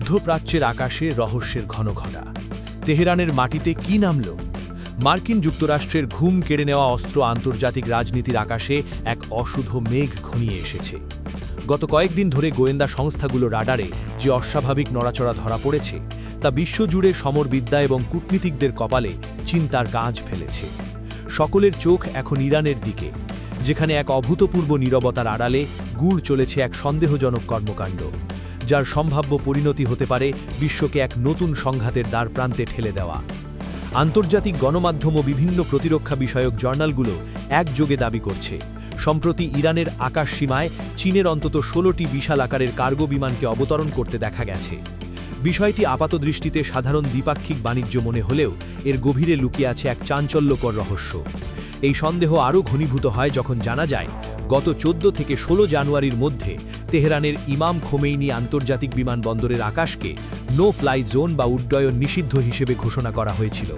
মধ্যপ্রাচ্যের আকাশে রহস্যের ঘনঘটা। তেহরানের মাটিতে কি নামল? মার্কিন যুক্তরাষ্ট্রের ঘুম কেড়ে নেওয়া অস্ত্র আন্তর্জাতিক রাজনীতির আকাশে এক অশুভ মেঘ ঘনিয়ে এসেছে। গত কয়েকদিন ধরে গোয়েন্দা সংস্থাগুলো রাডারে যে অস্বাভাবিক নড়াচড়া ধরা পড়েছে তা বিশ্বজুড়ে সমরবিদ্যা এবং কূটনীতিকদের কপালে চিন্তার কাজ ফেলেছে। সকলের চোখ এখন ইরানের দিকে, যেখানে এক অভূতপূর্ব নীরবতার আড়ালে গুড় চলেছে এক সন্দেহজনক কর্মকাণ্ড, যার সম্ভাব্য পরিণতি হতে পারে বিশ্বকে এক নতুন সংঘাতের দ্বারপ্রান্তে ঠেলে দেওয়া। আন্তর্জাতিক গণমাধ্যম ও বিভিন্ন প্রতিরক্ষা বিষয়ক জার্নালগুলো একযোগে দাবি করছে, সম্প্রতি ইরানের আকাশ সীমায় চীনের অন্তত 16টি বিশাল আকারের কার্গো বিমানকে অবতরণ করতে দেখা গেছে। বিষয়টি আপাতদৃষ্টিতে সাধারণ দ্বিপাক্ষিক বাণিজ্য মনে হলেও এর গভীরে লুকিয়ে আছে এক চাঞ্চল্যকর রহস্য। এই সন্দেহ আরও ঘনীভূত হয় যখন জানা যায় গত 14 থেকে 16 জানুয়ারির মধ্যে তেহরানের ইমাম খোমেইনি আন্তর্জাতিক বিমানবন্দরের আকাশকে নো ফ্লাই জোন বা উড্ডয়ন নিষিদ্ধ হিসেবে ঘোষণা করা হয়েছিল।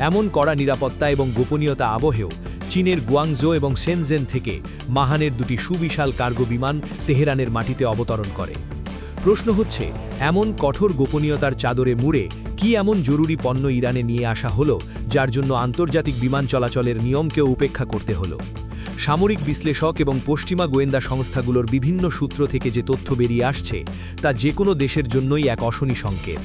এমন কড়া নিরাপত্তা এবং গোপনীয়তা আবহেও চীনের গুয়াংজো এবং শেনজেন থেকে মাহানের দুটি সুবিশাল কার্গো বিমান তেহরানের মাটিতে অবতরণ করে। প্রশ্ন হচ্ছে, এমন কঠোর গোপনীয়তার চাদরে মুড়ে কি এমন জরুরি পণ্য ইরানে নিয়ে আসা হলো যার জন্য আন্তর্জাতিক বিমান চলাচলের নিয়মকেও উপেক্ষা করতে হলো? সামরিক বিশ্লেষক এবং পশ্চিমা গোয়েন্দা সংস্থাগুলোর বিভিন্ন সূত্র থেকে যে তথ্য বেরিয়ে আসছে তা যে কোনো দেশের জন্যই এক অশনি সংকেত।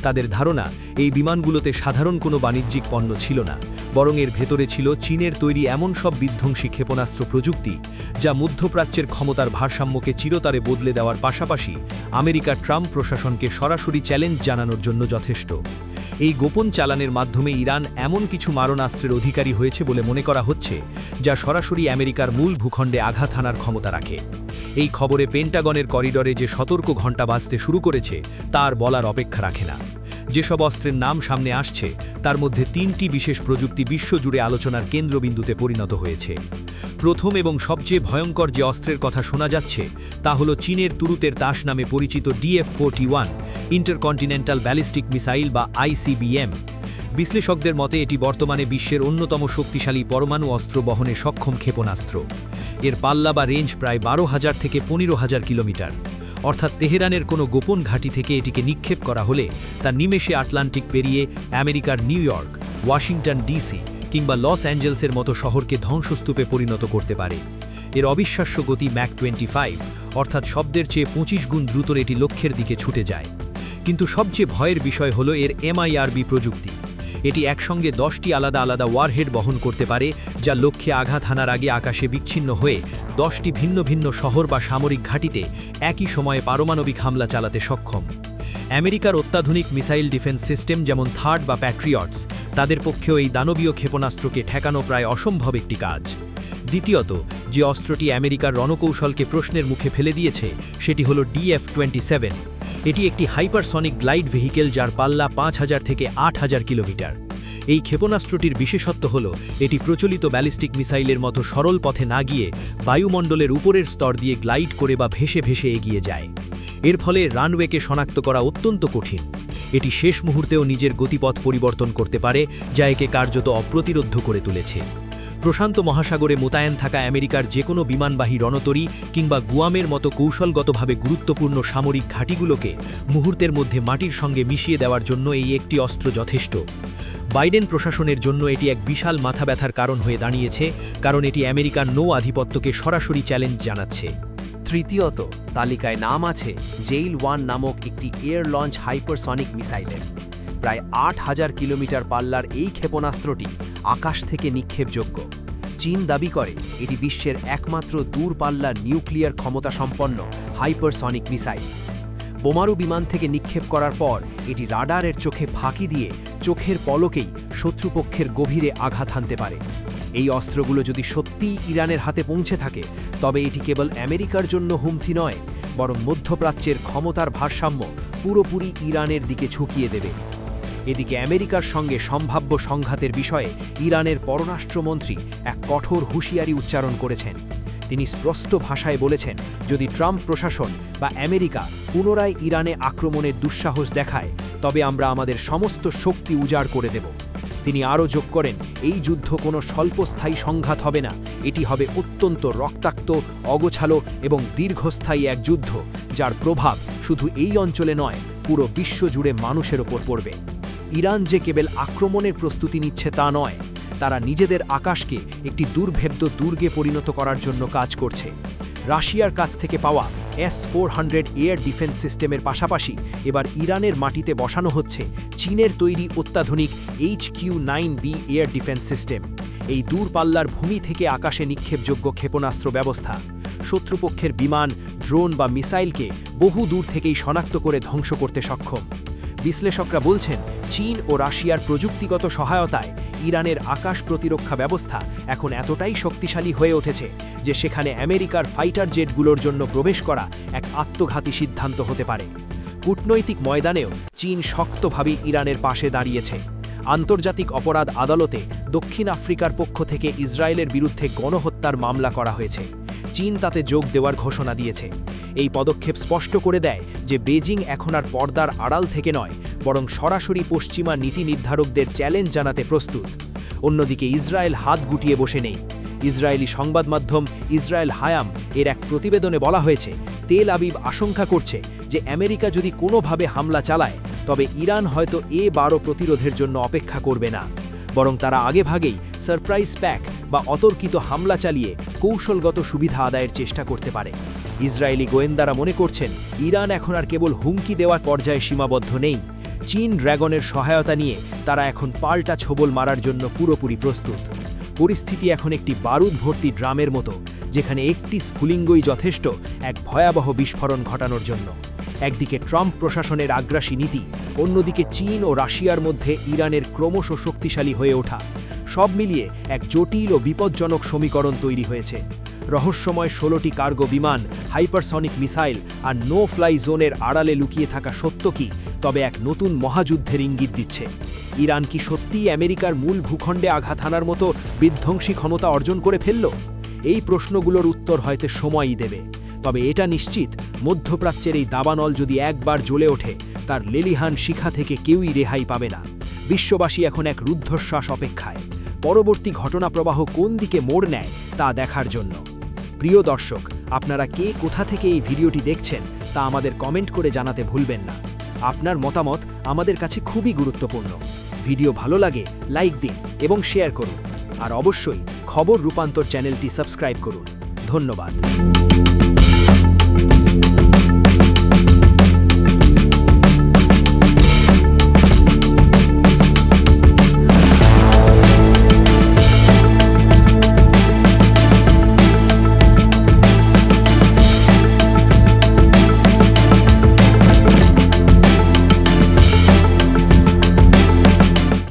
তাদের ধারণা, এই বিমানগুলোতে সাধারণ কোনো বাণিজ্যিক পণ্য ছিল না, বরং এর ভেতরে ছিল চীনের তৈরি এমন সব বিধ্বংসী ক্ষেপণাস্ত্র প্রযুক্তি যা মধ্যপ্রাচ্যের ক্ষমতার ভারসাম্যকে চিরতরে বদলে দেওয়ার পাশাপাশি আমেরিকার ট্রাম্প প্রশাসনকে সরাসরি চ্যালেঞ্জ জানানোর জন্য যথেষ্ট। এই গোপন চালানের মাধ্যমে ইরান এমন কিছু মারণাস্ত্রের অধিকারী হয়েছে বলে মনে করা হচ্ছে যা সরাসরি আমেরিকার মূল ভূখণ্ডে আঘাত হানার ক্ষমতা রাখে। এই খবরে পেন্টাগনের করিডরে যে সতর্ক ঘণ্টা বাজতে শুরু করেছে তা আর বলার অপেক্ষা রাখে না। যেসব অস্ত্রের নাম সামনে আসছে তার মধ্যে 3টি বিশেষ প্রযুক্তি বিশ্বজুড়ে আলোচনার কেন্দ্রবিন্দুতে পরিণত হয়েছে। প্রথম এবং সবচেয়ে ভয়ঙ্কর যে অস্ত্রের কথা শোনা যাচ্ছে তা হল চীনের তুরুতের তাস নামে পরিচিত DF-41 ইন্টারকন্টিনেন্টাল ব্যালিস্টিক মিসাইল বা ICBM। বিশ্লেষকদের মতে এটি বর্তমানে বিশ্বের অন্যতম শক্তিশালী পরমাণু অস্ত্র বহনে সক্ষম ক্ষেপণাস্ত্র। এর পাল্লা বা রেঞ্জ প্রায় 12,000 থেকে 15,000 কিলোমিটার। অর্থাৎ তেহরানের কোনো গোপন ঘাঁটি থেকে এটিকে নিক্ষেপ করা হলে তা নিমেষে আটলান্টিক পেরিয়ে আমেরিকার নিউ ইয়র্ক, ওয়াশিংটন ডিসি কিংবা লস অ্যাঞ্জেলসের মতো শহরকে ধ্বংসস্তূপে পরিণত করতে পারে। এর অবিশ্বাস্য গতি ম্যাক 25, অর্থাৎ শব্দের চেয়ে 25 গুণ দ্রুত এটি লক্ষ্যের দিকে ছুটে যায়। কিন্তু সবচেয়ে ভয়ের বিষয় হলো এর MIRV প্রযুক্তি। এটি একসঙ্গে 10টি আলাদা আলাদা ওয়ারহেড বহন করতে পারে, যা লক্ষ্যে আঘাত হানার আগে আকাশে বিচ্ছিন্ন হয়ে 10টি ভিন্ন ভিন্ন শহর বা সামরিক ঘাঁটিতে একই সময়ে পারমাণবিক হামলা চালাতে সক্ষম। আমেরিকার অত্যাধুনিক মিসাইল ডিফেন্স সিস্টেম যেমন থার্ড বা প্যাট্রিয়টস, তাদের পক্ষেও এই দানবীয় ক্ষেপণাস্ত্রকে ঠেকানো প্রায় অসম্ভব একটি কাজ। দ্বিতীয়ত, যে অস্ত্রটি আমেরিকার রণকৌশলকে প্রশ্নের মুখে ফেলে দিয়েছে সেটি হল DF-27। এটি একটি হাইপারসনিক গ্লাইড ভেহিকেল যার পাল্লা 5,000 থেকে 8,000 কিলোমিটার। এই ক্ষেপণাস্ত্রটির বিশেষত্ব হল এটি প্রচলিত ব্যালিস্টিক মিসাইলের মতো সরল পথে না গিয়ে বায়ুমণ্ডলের উপরের স্তর দিয়ে গ্লাইড করে বা ভেসে ভেসে এগিয়ে যায়। এর ফলে রানওয়েকে শনাক্ত করা অত্যন্ত কঠিন। এটি শেষ মুহূর্তেও নিজের গতিপথ পরিবর্তন করতে পারে, যা একে কার্যত অপ্রতিরোধ্য করে তুলেছে। প্রশান্ত মহাসাগরে মোতায়েন থাকা আমেরিকার যে কোনো বিমানবাহী রণতরী কিংবা গুয়ামের মতো কৌশলগতভাবে গুরুত্বপূর্ণ সামরিক ঘাঁটিগুলোকে মুহূর্তের মধ্যে মাটির সঙ্গে মিশিয়ে দেওয়ার জন্য এই একটি অস্ত্র যথেষ্ট। বাইডেন প্রশাসনের জন্য এটি এক বিশাল মাথা ব্যথার কারণ হয়ে দাঁড়িয়েছে, কারণ এটি আমেরিকার নৌ আধিপত্যকে সরাসরি চ্যালেঞ্জ জানাচ্ছে। তৃতীয়ত, তালিকায় নাম আছে জেইল-1 নামক একটি এয়ার লঞ্চ হাইপারসনিক মিসাইলের। প্রায় 8,000 কিলোমিটার পাল্লার এই ক্ষেপণাস্ত্রটি আকাশ থেকে নিক্ষেপযোগ্য। চীন দাবি করে এটি বিশ্বের একমাত্র দূরপাল্লার নিউক্লিয়ার ক্ষমতাসম্পন্ন হাইপারসনিক মিসাইল। বোমারু বিমান থেকে নিক্ষেপ করার পর এটি রাডারের চোখে ফাঁকি দিয়ে চোখের পলকেই শত্রুপক্ষের গভীরে আঘাত হানতে পারে। এই অস্ত্রগুলো যদি সত্যিই ইরানের হাতে পৌঁছে থাকে তবে এটি কেবল আমেরিকার জন্য হুমকি নয়, বরং মধ্যপ্রাচ্যের ক্ষমতার ভারসাম্য পুরোপুরি ইরানের দিকে ঝুঁকিয়ে দেবে। এদিকে আমেরিকার সঙ্গে সম্ভাব্য সংঘাতের বিষয়ে ইরানের পররাষ্ট্রমন্ত্রী এক কঠোর হুঁশিয়ারি উচ্চারণ করেছেন। তিনি স্পষ্ট ভাষায় বলেছেন, যদি ট্রাম্প প্রশাসন বা আমেরিকা পুনরায় ইরানে আক্রমণের দুঃসাহস দেখায় তবে আমরা আমাদের সমস্ত শক্তি উজাড় করে দেব। তিনি আরও যোগ করেন, এই যুদ্ধ কোনো স্বল্পস্থায়ী সংঘাত হবে না, এটি হবে অত্যন্ত রক্তাক্ত, অগোছালো এবং দীর্ঘস্থায়ী এক যুদ্ধ, যার প্রভাব শুধু এই অঞ্চলে নয় পুরো বিশ্ব জুড়ে মানুষের ওপর পড়বে। ইরান যে কেবল আক্রমণের প্রস্তুতি নিচ্ছে তা নয়, তারা নিজেদের আকাশকে একটি দুর্ভেদ্য দুর্গে পরিণত করার জন্য কাজ করছে। রাশিয়ার কাছ থেকে পাওয়া S-400 এয়ার ডিফেন্স সিস্টেমের পাশাপাশি এবার ইরানের মাটিতে বসানো হচ্ছে চীনের তৈরি অত্যাধুনিক HQ-9B এয়ার ডিফেন্স সিস্টেম। এই দূরপাল্লার ভূমি থেকে আকাশে নিক্ষেপযোগ্য ক্ষেপণাস্ত্র ব্যবস্থা শত্রুপক্ষের বিমান, ড্রোন বা মিসাইলকে বহু দূর থেকেই শনাক্ত করে ধ্বংস করতে সক্ষম। বিশ্লেষকরা বলছেন, চীন ও রাশিয়ার প্রযুক্তিগত সহায়তায় ইরানের আকাশ প্রতিরক্ষা ব্যবস্থা এখন এতটাই শক্তিশালী হয়ে উঠেছে যে সেখানে আমেরিকার ফাইটার জেটগুলোর জন্য প্রবেশ করা এক আত্মঘাতী সিদ্ধান্ত হতে পারে। কূটনৈতিক ময়দানেও চীন শক্তভাবে ইরানের পাশে দাঁড়িয়েছে। আন্তর্জাতিক অপরাধ আদালতে দক্ষিণ আফ্রিকার পক্ষ থেকে ইসরায়েলের বিরুদ্ধে গণহত্যার মামলা করা হয়েছে। চীন তাতে যোগ দেওয়ার ঘোষণা দিয়েছে। এই পদক্ষেপ স্পষ্ট করে দেয় যে বেজিং এখন আর পর্দার আড়াল থেকে নয়, বরং সরাসরি পশ্চিমা নীতি নির্ধারকদের চ্যালেঞ্জ জানাতে প্রস্তুত। অন্যদিকে ইসরায়েল হাত গুটিয়ে বসে নেই। ইসরায়েলি সংবাদ মাধ্যম ইসরায়েল হায়াম এর এক প্রতিবেদনে বলা হয়েছে, তেল আবিব আশঙ্কা করছে যে আমেরিকা যদি কোনোভাবে হামলা চালায় তবে ইরান হয়তো A-12 প্রতিরোধের জন্য অপেক্ষা করবে না, বরং তারা আগেভাগেই সারপ্রাইজ প্যাক বা অতর্কিত হামলা চালিয়ে কৌশলগত সুবিধা আদায়ের চেষ্টা করতে পারে। ইসরায়েলি গোয়েন্দারা মনে করছেন, ইরান এখন আর কেবল হুমকি দেওয়ার পর্যায়ে সীমাবদ্ধ নেই। চীন ড্র্যাগনের সহায়তা নিয়ে তারা এখন পাল্টা ছোবল মারার জন্য পুরোপুরি প্রস্তুত। পরিস্থিতি এখন একটি বারুদ ভর্তি ড্রামের মতো, যেখানে একটি স্ফুলিঙ্গই যথেষ্ট এক ভয়াবহ বিস্ফোরণ ঘটানোর জন্য। একদিকে ট্রাম্প প্রশাসনের আগ্রাসী নীতি, অন্যদিকে চীন ও রাশিয়ার মধ্যে ইরানের ক্রমশ শক্তিশালী হয়ে ওঠা, সব মিলিয়ে এক জটিল ও বিপজ্জনক সমীকরণ তৈরি হয়েছে। রহস্যময় 16টি কার্গো বিমান, হাইপারসনিক মিসাইল আর নো ফ্লাই জোনের আড়ালে লুকিয়ে থাকা সত্য কি তবে এক নতুন মহাযুদ্ধের ইঙ্গিত দিচ্ছে? ইরান কি সত্যিই আমেরিকার মূল ভূখণ্ডে আঘাত হানার মতো বিধ্বংসী ক্ষমতা অর্জন করে ফেলল? এই প্রশ্নগুলোর উত্তর হয়তো সময়ই দেবে। তবে এটা নিশ্চিত, মধ্যপ্রাচ্যের এই দাবানল যদি একবার জ্বলে ওঠে, তার লেলিহান শিখা থেকে কেউই রেহাই পাবে না। বিশ্ববাসী এখন এক রুদ্ধশ্বাস অপেক্ষায়। পরবর্তী ঘটনা প্রবাহ কোন দিকে মোড় নেয় তা দেখার জন্য। প্রিয় দর্শক, আপনারা কে কোথা থেকে এই ভিডিওটি দেখছেন তা আমাদের কমেন্ট করে জানাতে ভুলবেন না। আপনার মতামত আমাদের কাছে খুবই গুরুত্বপূর্ণ। ভিডিও ভালো লাগে লাইক দিন এবং শেয়ার করুন। আর অবশ্যই খবর রূপান্তর চ্যানেলটি সাবস্ক্রাইব করুন। ধন্যবাদ।